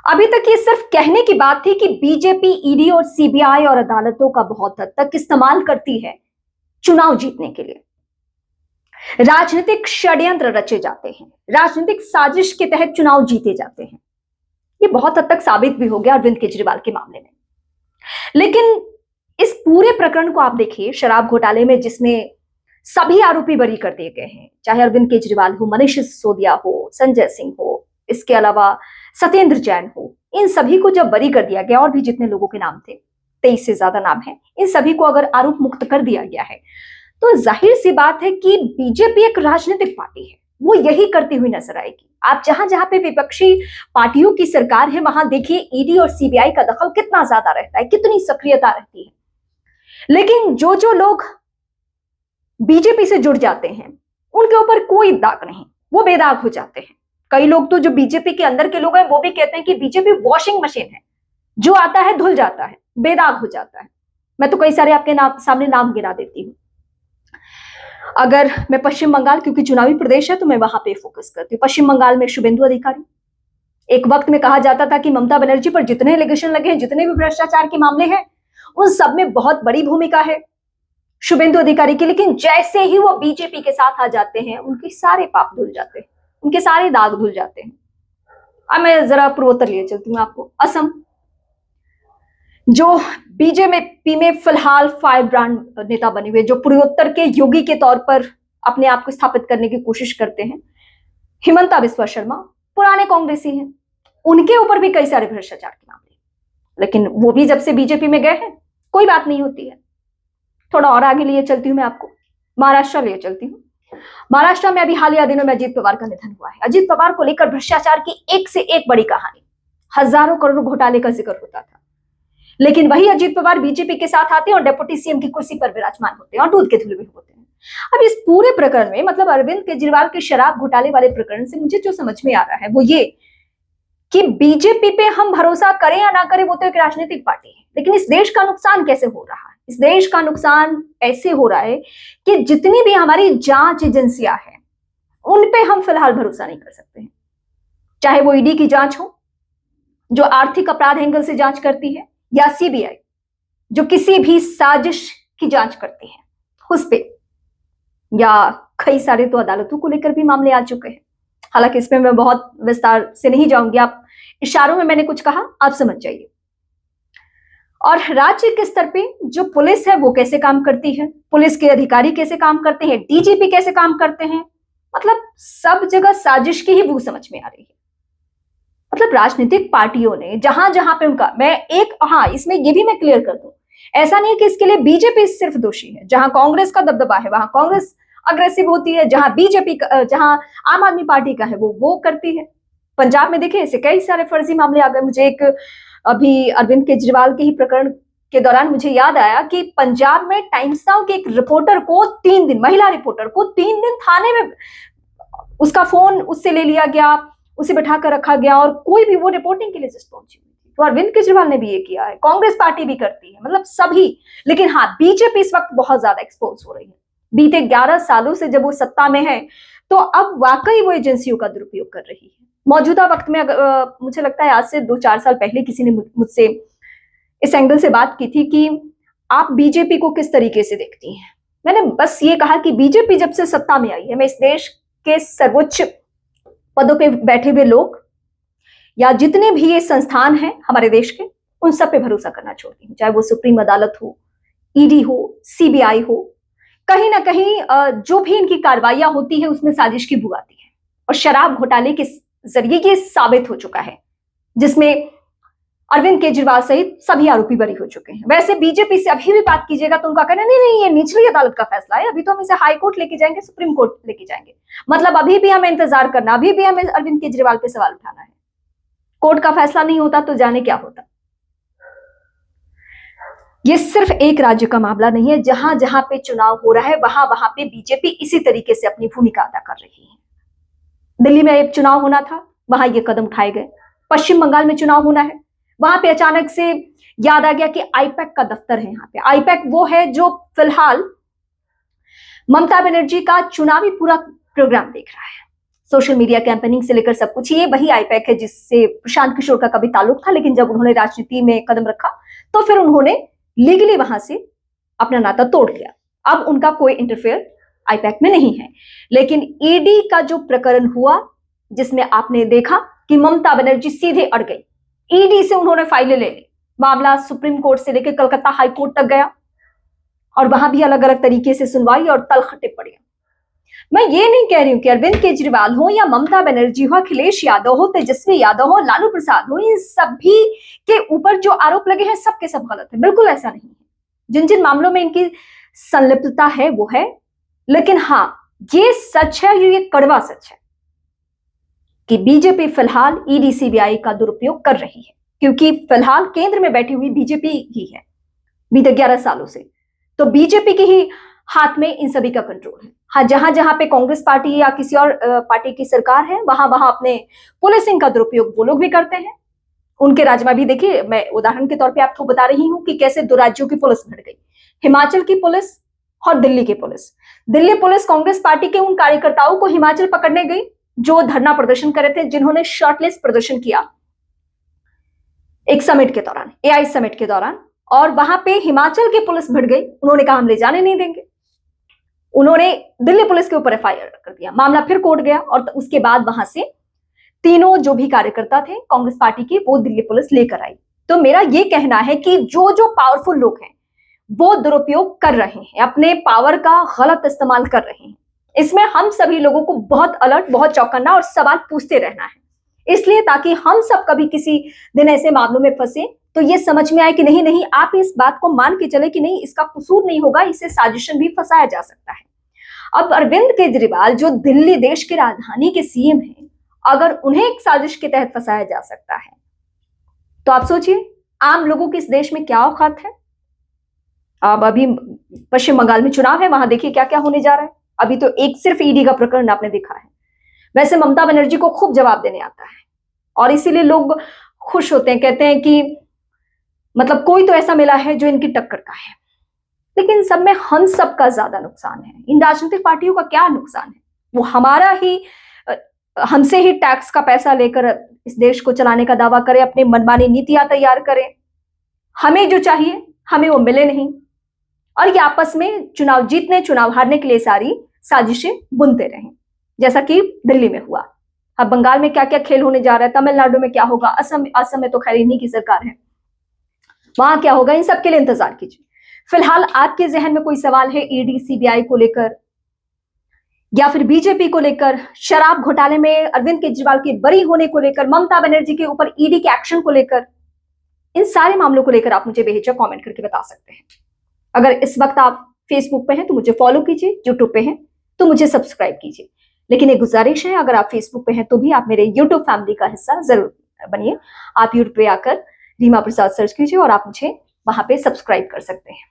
अभी तक ये सिर्फ कहने की बात थी कि बीजेपी ईडी और सीबीआई और अदालतों का बहुत हद तक इस्तेमाल करती है चुनाव जीतने के लिए। राजनीतिक षड्यंत्र रचे जाते हैं, राजनीतिक साजिश के तहत चुनाव जीते जाते हैं। ये बहुत हद तक साबित भी हो गया अरविंद केजरीवाल के मामले में। लेकिन इस पूरे प्रकरण को आप देखिए, शराब घोटाले में जिसमें सभी आरोपी बरी कर दिए गए हैं, चाहे अरविंद केजरीवाल हो, मनीष सिसोदिया हो, संजय सिंह हो, इसके अलावा सत्येंद्र जैन हो, इन सभी को जब बरी कर दिया गया, और भी जितने लोगों के नाम थे, 23 से ज्यादा नाम है, इन सभी को अगर आरोप मुक्त कर दिया गया है, तो जाहिर सी बात है कि बीजेपी एक राजनीतिक पार्टी है, वो यही करती हुई नजर आएगी। आप जहां जहां पे विपक्षी पार्टियों की सरकार है, वहां देखिए ईडी और सीबीआई का दखल कितना ज्यादा रहता है, कितनी सक्रियता रहती है। लेकिन जो जो लोग बीजेपी से जुड़ जाते हैं, उनके ऊपर कोई दाग नहीं, वो बेदाग हो जाते हैं। कई लोग तो जो बीजेपी के अंदर के लोग हैं, वो भी कहते हैं कि बीजेपी वॉशिंग मशीन है, जो आता है धुल जाता है, बेदाग हो जाता है। मैं तो कई सारे आपके सामने नाम गिरा देती हूँ। अगर मैं पश्चिम बंगाल, क्योंकि चुनावी प्रदेश है, तो मैं वहां पे फोकस करती हूँ। पश्चिम बंगाल में शुभेंदु अधिकारी, एक वक्त में कहा जाता था कि ममता बनर्जी पर जितने एलिगेशन लगे हैं, जितने भी भ्रष्टाचार के मामले हैं, उन सब में बहुत बड़ी भूमिका है शुभेंदु अधिकारी की। लेकिन जैसे ही वो बीजेपी के साथ आ जाते हैं, उनके सारे पाप धुल जाते हैं, उनके सारे दाग धुल जाते हैं। अब मैं जरा पूर्वोत्तर लिए चलती हूँ आपको। असम, जो बीजेपी में फिलहाल फायर ब्रांड नेता बने हुए, जो पूर्वोत्तर के योगी के तौर पर अपने आप को स्थापित करने की कोशिश करते हैं, हिमंता बिस्वा शर्मा, पुराने कांग्रेसी हैं, उनके ऊपर भी कई सारे भ्रष्टाचार के मामले, लेकिन वो भी जब से बीजेपी में गए हैं, कोई बात नहीं होती है। थोड़ा और आगे लिए चलती हूँ मैं आपको, महाराष्ट्र लिए चलती हूँ। महाराष्ट्र में अभी हालिया दिनों में अजीत पवार का निधन हुआ है। अजीत पवार को लेकर भ्रष्टाचार की एक से एक बड़ी कहानी, हजारों करोड़ घोटाले का जिक्र होता था, लेकिन वही अजीत पवार बीजेपी के साथ आते हैं और डेप्यूटी सीएम की कुर्सी पर विराजमान होते हैं और दूध के धुले भी होते हैं। अब इस पूरे प्रकरण में, मतलब अरविंद केजरीवाल के शराब घोटाले वाले प्रकरण से मुझे जो समझ में आ रहा है वो ये कि बीजेपी पे हम भरोसा करें या ना करें, वो तो एक राजनीतिक पार्टी है, लेकिन इस देश का नुकसान कैसे हो रहा है? इस देश का नुकसान ऐसे हो रहा है कि जितनी भी हमारी जांच एजेंसियां हैं, उन पे हम फिलहाल भरोसा नहीं कर सकते हैं। चाहे वो ईडी की जांच हो, जो आर्थिक अपराध एंगल से जांच करती है, या सीबीआई, जो किसी भी साजिश की जांच करती है उस पे, या कई सारे तो अदालतों को लेकर भी मामले आ चुके हैं। हालांकि इसमें मैं बहुत विस्तार से नहीं जाऊंगी, आप इशारों में मैंने कुछ कहा, आप समझ जाइए। और राज्य के स्तर पे जो पुलिस है वो कैसे काम करती है, पुलिस के अधिकारी कैसे काम करते हैं, डीजीपी कैसे काम करते हैं, मतलब सब जगह साजिश की ही बू समझ में आ रही है। मतलब राजनीतिक पार्टियों ने जहां जहां पे उनका, मैं एक, हाँ इसमें ये भी मैं क्लियर कर दूं, ऐसा नहीं कि इसके लिए बीजेपी सिर्फ दोषी है। जहां कांग्रेस का दबदबा है, वहां कांग्रेस अग्रेसिव होती है, जहां बीजेपी, जहां आम आदमी पार्टी का है, वो करती है। पंजाब में देखिए ऐसे कई सारे फर्जी मामले आ गए। मुझे एक अभी अरविंद केजरीवाल के ही प्रकरण के दौरान मुझे याद आया कि पंजाब में टाइम्स नाउ के एक रिपोर्टर को 3 दिन, महिला रिपोर्टर को 3 दिन थाने में उसका फोन उससे ले लिया गया, उसे बैठाकर रखा गया, और कोई भी वो रिपोर्टिंग के लिए जस्ट पहुंची हुई थी। तो अरविंद केजरीवाल ने भी ये किया है, कांग्रेस पार्टी भी करती है, मतलब सभी। लेकिन हाँ, बीजेपी इस वक्त बहुत ज्यादा एक्सपोज हो रही है। बीते 11 सालों से जब वो सत्ता में है, तो अब वाकई वो एजेंसियों का दुरुपयोग कर रही है। मौजूदा वक्त में मुझे लगता है आज से 2-4 साल पहले किसी ने मुझसे इस एंगल से बात की थी कि आप बीजेपी को किस तरीके से देखती हैं। मैंने बस ये कहा कि बीजेपी जब से सत्ता में आई है, मैं इस देश के सर्वोच्च पदों पे बैठे हुए लोग या जितने भी ये संस्थान हैं हमारे देश के, उन सब पे भरोसा करना छोड़ती हूँ। चाहे वो सुप्रीम अदालत हो, ईडी हो, सीबीआई हो, कहीं ना कहीं जो भी इनकी कार्रवाइयां होती है उसमें साजिश की बू आती है। और शराब घोटाले के जरिए ये साबित हो चुका है, जिसमें अरविंद केजरीवाल सहित सभी आरोपी बरी हो चुके हैं। वैसे बीजेपी से अभी भी बात कीजिएगा तो उनका कहना नहीं नहीं, ये निचली अदालत का फैसला है, अभी तो हम इसे हाई कोर्ट लेके जाएंगे, सुप्रीम कोर्ट लेके जाएंगे। मतलब अभी भी हमें इंतजार करना, अभी भी हमें अरविंद केजरीवाल पे सवाल उठाना है। कोर्ट का फैसला नहीं होता तो जाने क्या होता। ये सिर्फ एक राज्य का मामला नहीं है, जहां जहां पे चुनाव हो रहा है वहां वहां पे बीजेपी इसी तरीके से अपनी भूमिका अदा कर रही है। दिल्ली में एक चुनाव होना था, वहां ये कदम उठाए गए। पश्चिम बंगाल में चुनाव होना है, वहां पे अचानक से याद आ गया कि आईपैक का दफ्तर है यहाँ पे। आईपैक वो है जो फिलहाल ममता बनर्जी का चुनावी पूरा प्रोग्राम देख रहा है, सोशल मीडिया कैंपेनिंग से लेकर सब कुछ। ये वही आईपैक है जिससे प्रशांत किशोर का कभी ताल्लुक था, लेकिन जब उन्होंने राजनीति में कदम रखा तो फिर उन्होंने लीगली वहां से अपना नाता तोड़ लिया। अब उनका कोई इंटरफेयर आईपैक में नहीं है। लेकिन ईडी का जो प्रकरण हुआ, जिसमें आपने देखा कि ममता बनर्जी सीधे अड़ गई, ईडी से उन्होंने फाइलें ले ली, मामला सुप्रीम कोर्ट से लेकर कलकत्ता हाई कोर्ट तक गया और वहां भी अलग अलग तरीके से सुनवाई और तलखटे पड़े। मैं ये नहीं कह रही हूं कि अरविंद केजरीवाल हो या ममता बनर्जी हो, अखिलेश यादव हो, तेजस्वी यादव हो, लालू प्रसाद हो, इन सभी के ऊपर जो आरोप लगे हैं सबके सब गलत है। बिल्कुल ऐसा नहीं है। जिन जिन मामलों में इनकी संलिप्तता है वो है, लेकिन हाँ ये सच है, ये कड़वा सच है कि बीजेपी फिलहाल ईडी सीबीआई का दुरुपयोग कर रही है, क्योंकि फिलहाल केंद्र में बैठी हुई बीजेपी ही है बीते 11 सालों से। तो बीजेपी के ही हाथ में इन सभी का कंट्रोल है। हाँ, जहां जहां पे कांग्रेस पार्टी या किसी और पार्टी की सरकार है, वहां वहां अपने पुलिसिंग का दुरुपयोग वो लोग भी करते हैं। उनके राज्य में भी देखिए, मैं उदाहरण के तौर पे आपको बता रही हूं कि कैसे दो राज्यों की पुलिस भिड़ गई, हिमाचल की पुलिस और दिल्ली की police. Delhi police Congress party के उन कार्यकर्ताओं को हिमाचल पकड़ने गई जो धरना प्रदर्शन कर रहे थे, जिन्होंने शर्टलेस प्रदर्शन किया एक समिट के दौरान, एआई समिट के दौरान, और वहां पे हिमाचल की पुलिस भिड़ गई। उन्होंने कहा हम ले जाने नहीं देंगे। उन्होंने दिल्ली पुलिस के ऊपर एफआईआर कर दिया, मामला फिर कोर्ट गया और उसके बाद वहां से तीनों जो भी कार्यकर्ता थे कांग्रेस पार्टी के, वो दिल्ली पुलिस लेकर आई। तो मेरा ये कहना है कि जो जो पावरफुल लोग हैं वो दुरुपयोग कर रहे हैं, अपने पावर का गलत इस्तेमाल कर रहे हैं। इसमें हम सभी लोगों को बहुत अलर्ट, बहुत चौकन्ना और सवाल पूछते रहना है, इसलिए ताकि हम सब कभी किसी दिन ऐसे मामलों में फंसे तो ये समझ में आए कि नहीं नहीं, आप इस बात को मान के चले कि नहीं, इसका कसूर नहीं होगा, इसे साजिशन भी फंसाया जा सकता है। अब अरविंद केजरीवाल जो दिल्ली देश की राजधानी के सीएम हैं, अगर उन्हें एक साजिश के तहत फंसाया जा सकता है तो आप सोचिए आम लोगों की इस देश में क्या औकात है। अब अभी पश्चिम बंगाल में चुनाव है, वहां देखिए क्या क्या होने जा रहा है। अभी तो एक सिर्फ ईडी का प्रकरण आपने देखा है। वैसे ममता बनर्जी को खूब जवाब देने आता है और इसीलिए लोग खुश होते हैं, कहते हैं कि मतलब कोई तो ऐसा मिला है जो इनकी टक्कर का है। लेकिन सब में हम सब का ज्यादा नुकसान है। इन राजनीतिक पार्टियों का क्या नुकसान है? वो हमारा ही हमसे ही टैक्स का पैसा लेकर इस देश को चलाने का दावा करे, अपनी मनमानी नीतियां तैयार करें, हमें जो चाहिए हमें वो मिले नहीं, और ये आपस में चुनाव जीतने चुनाव हारने के लिए सारी साजिशें बुनते रहें, जैसा कि दिल्ली में हुआ। अब बंगाल में क्या क्या खेल होने जा रहा है, तमिलनाडु में क्या होगा, असम में तो खैर इन्हीं की सरकार है, वहां क्या होगा, इन सबके लिए इंतजार कीजिए। फिलहाल आपके जहन में कोई सवाल है ईडी सीबीआई को लेकर या फिर बीजेपी को लेकर, शराब घोटाले में अरविंद केजरीवाल के बरी होने को लेकर, ममता बनर्जी के ऊपर ईडी के एक्शन को लेकर, इन सारे मामलों को लेकर आप मुझे बेहिचक कमेंट करके बता सकते हैं। अगर इस वक्त आप फेसबुक पे हैं तो मुझे फॉलो कीजिए, यूट्यूब पे हैं तो मुझे सब्सक्राइब कीजिए। लेकिन एक गुजारिश है, अगर आप फेसबुक पे हैं तो भी आप मेरे यूट्यूब फैमिली का हिस्सा जरूर बनिए। आप यूट्यूब पे आकर रीमा प्रसाद सर्च कीजिए और आप मुझे वहां पे सब्सक्राइब कर सकते हैं।